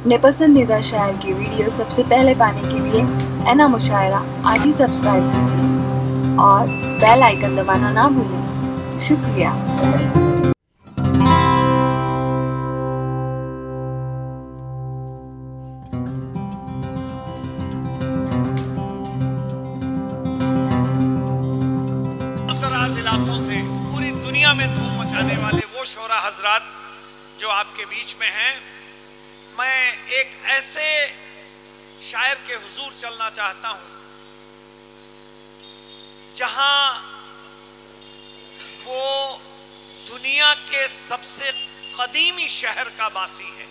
अपने पसंदीदा शायर की वीडियो सबसे पहले पाने के लिए ऐना मुशायरा आज ही सब्सक्राइब कीजिए और बेल आइकन दबाना ना भूलें। शुक्रिया। इलाकों से पूरी दुनिया में धूम मचाने वाले वो शोरा हजरात जो आपके बीच में हैं, मैं एक ऐसे शायर के हुजूर चलना चाहता हूं जहां वो दुनिया के सबसे कदीमी शहर का बासी है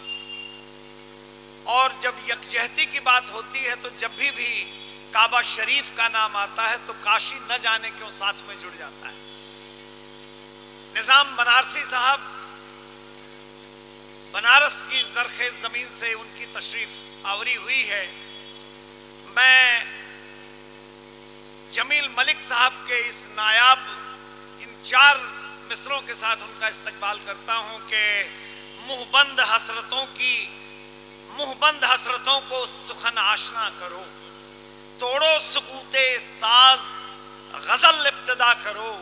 और जब यकजहती की बात होती है तो जब भी काबा शरीफ का नाम आता है तो काशी न जाने क्यों साथ में जुड़ जाता है। निजाम बनारसी साहब बनारस की जरखेज जमीन से उनकी तशरीफ आवरी हुई है। मैं जमील मलिक साहब के इस नायाब इन 4 मिसरों के साथ उनका इस्तकबाल करता हूं कि मुहबंद हसरतों को सुखन आशना करो, तोड़ो सुकूते साज गजल इब्तिदा करो,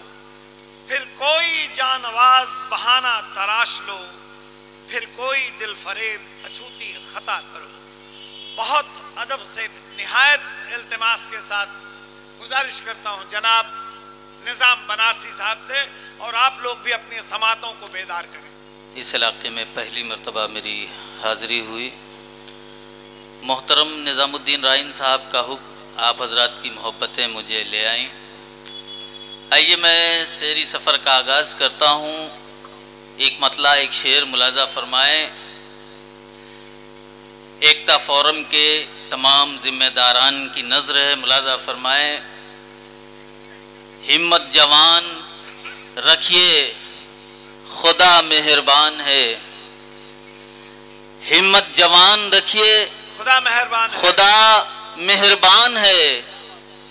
फिर कोई जानवाज बहाना तराश लो, फिर कोई दिल फरेब अछूती खता करो। बहुत अदब से निहायत इल्तिमास के साथ गुजारिश करता हूं जनाब निजाम बनारसी साहब से, और आप लोग भी अपनी समातों को बेदार करें। इस इलाके में पहली मर्तबा मेरी हाज़िरी हुई। मोहतरम निज़ामुद्दीन राइन साहब का हुक्म, आप हजरात की मोहब्बतें मुझे ले आईं। आइए मैं शेरी सफ़र का आगाज़ करता हूँ। एक मतला एक शेर मुलाजा फरमाएं। एकता फोरम के तमाम ज़िम्मेदारान की नज़र है, मुलाजा फरमाएं। हिम्मत जवान रखिए खुदा मेहरबान है, हिम्मत जवान रखिए खुदा मेहरबान है, खुदा मेहरबान है।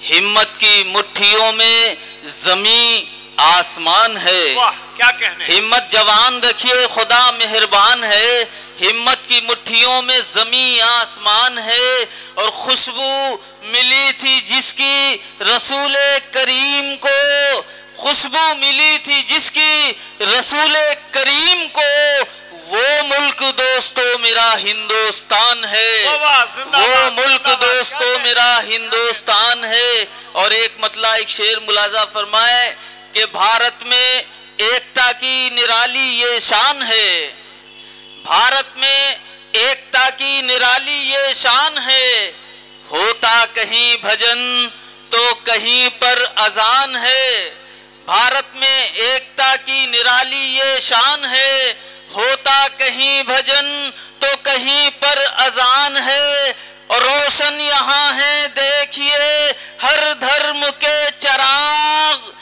हिम्मत की मुट्ठियों में ज़मीं आसमान है। वाह क्या कहने। हिम्मत जवान रखिए खुदा मेहरबान है, हिम्मत की मुट्ठियों में ज़मीं आसमान है। और खुशबू मिली थी जिसकी रसूल करीम को, खुशबू मिली थी जिसकी रसूल करीम को, वो मुल्क दोस्तों मेरा हिंदुस्तान है, वो मुल्क दोस्तों मेरा हिंदुस्तान है। और एक मतला एक शेर मुलाजा फरमाए कि भारत में एकता की निराली ये शान है, भारत में एकता की निराली ये शान है। होता कहीं भजन तो कहीं पर अजान है, भारत में एकता की निराली ये शान है। होता कहीं भजन तो कहीं पर अजान है। और रोशन यहाँ है देखिए हर धर्म के चराग,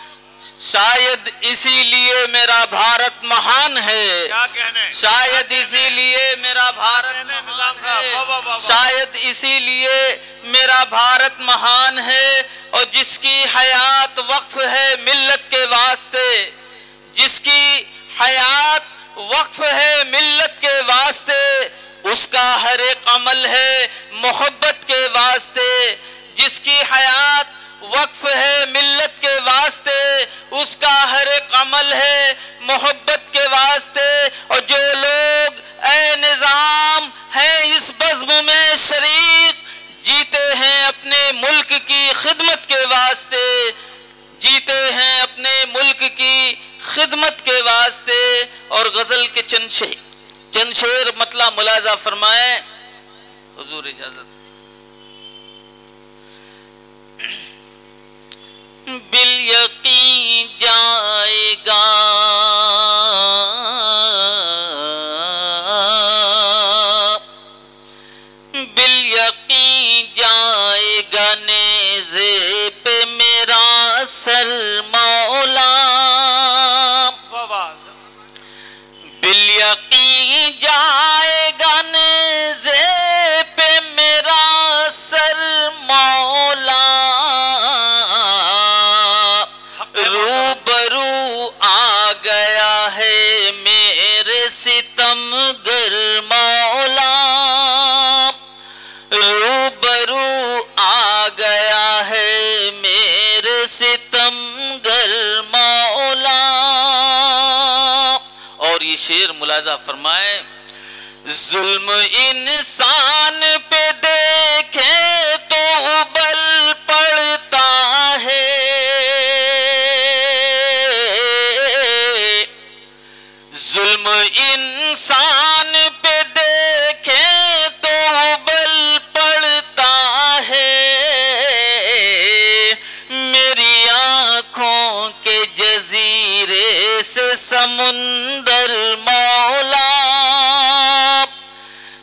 शायद इसीलिए मेरा भारत महान है, क्या कहने। शायद इसीलिए मेरा भारत महान है, शायद इसीलिए मेरा भारत महान है। और जिसकी हयात वक्फ है मिल्लत के वास्ते, जिसकी हयात वक्फ है मिल्लत के वास्ते, उसका हर एक अमल है मोहब्बत के वास्ते। जिसकी हयात वक्फ है मिल्लत के वास्ते, उसका हर एक अमल है मोहब्बत के वास्ते। और जो लोग ऐ निज़ाम हैं इस बज़्म में शरीक, जीते हैं अपने मुल्क की खिदमत के वास्ते, जीते हैं अपने मुल्क की खिदमत के वास्ते। और गज़ल के चंद शेर मतला मुलाजा फरमाएं। हुजूर इजाज़त। बिल यकीन जाएगा बिल यकीन जाएगा नेज़े पे मेरा सर मौला, बिल यकीन जाएगा नेज़े पे मेरा सर मौला। रूबरू आ गए شعر ملاحظہ فرمائیں، ظلم انسان پہ دیکھے تو ابل پڑتا ہے، ظلم انسان پہ دیکھے تو ابل پڑتا ہے، میری آنکھوں کے جزیرے سے سمندر مولا،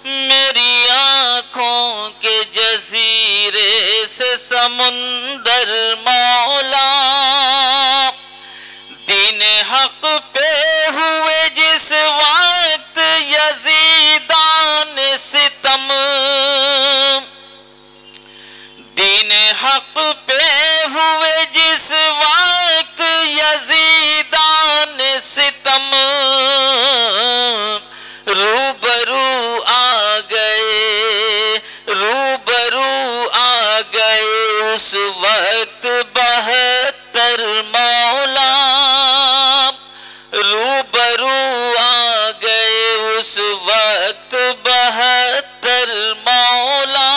میری آنکھوں کے جزیرے سے سمندر مولا، دین حق پہ ہوئے جس وقت یزیدان ستم، دین حق پہ ہوئے جس وقت یزیدان ستم، روبرو آ گئے، روبرو آ گئے اس وقت 72 مولا، روبرو آ گئے اس وقت 72 مولا۔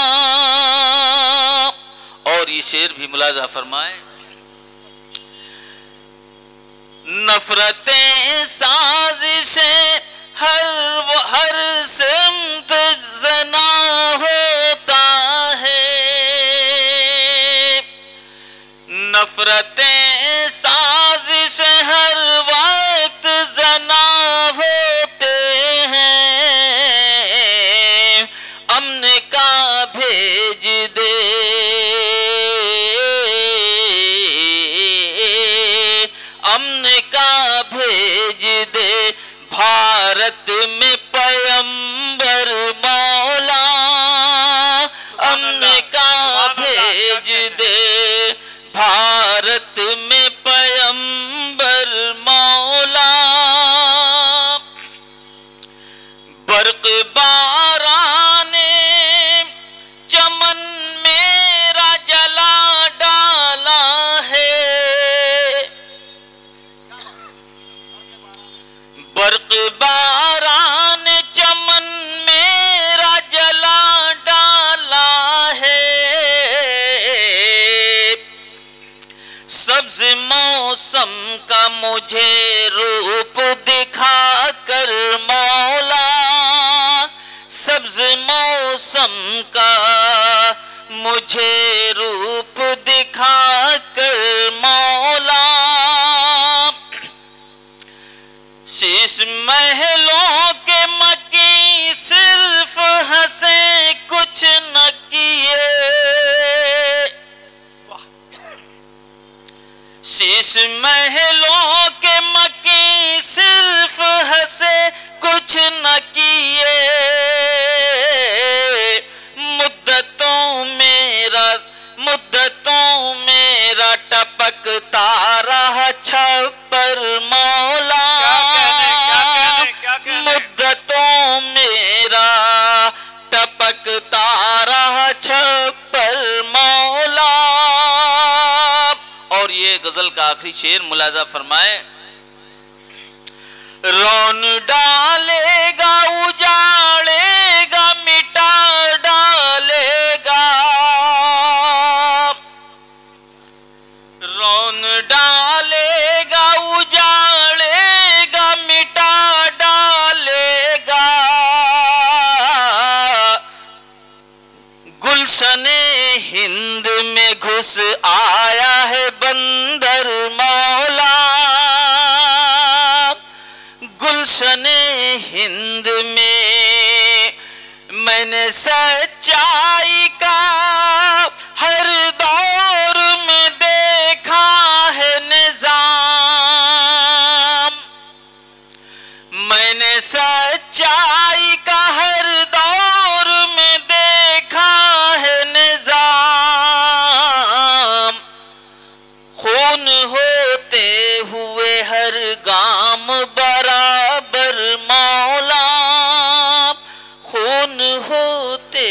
اور یہ شعر بھی ملاحظہ فرمائیں، نفرتیں سازشیں ہر سمت زنا ہوتا ہے، نفرتیں سازشیں ہر وقت زنا ہوتے ہیں، امن کا بھیج دے، امن کا بھیج دے بھارت میں پیمبر مولا، امن کا بھیج دے بھارت میں پیمبر مولا، برق باران چمن میرا جلا ڈالا ہے، برق باران چمن میرا جلا ڈالا ہے، سبز موسم کا مجھے روپ دکھا کر مولا، سبز موسم کا مجھے روپ دکھا کر مولا، شیش محلوں کے مکی صرف ہنسے کچھ نہ کیے، شیش محلوں کے مکی صرف ہنسے کچھ نہ کیے، مدتوں میرا ٹپکتا رہا چھپر مولا، مدتوں میرا ٹپکتا رہا چھپر مولا۔ اور یہ غزل کا آخری شعر ملاحظہ فرمائیں، رون ڈالے گا اجاڑے گا مٹا ڈالے گا، رون ڈالے گا اجاڑے گا مٹا ڈالے گا، گلشن ہند میں گھس آیا ہے بندر مولا، گلشن ہند میں نے سچائی کا ہر دور میں دیکھا ہے نظام، میں نے سچائی کا ہر دور میں دیکھا ہے نظام، خون ہوتے ہوئے ہر گام برابر مولا، خون ہوتے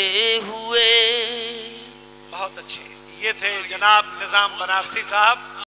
ہوئے۔ بہت اچھے، یہ تھے جناب نظام بنارسی صاحب۔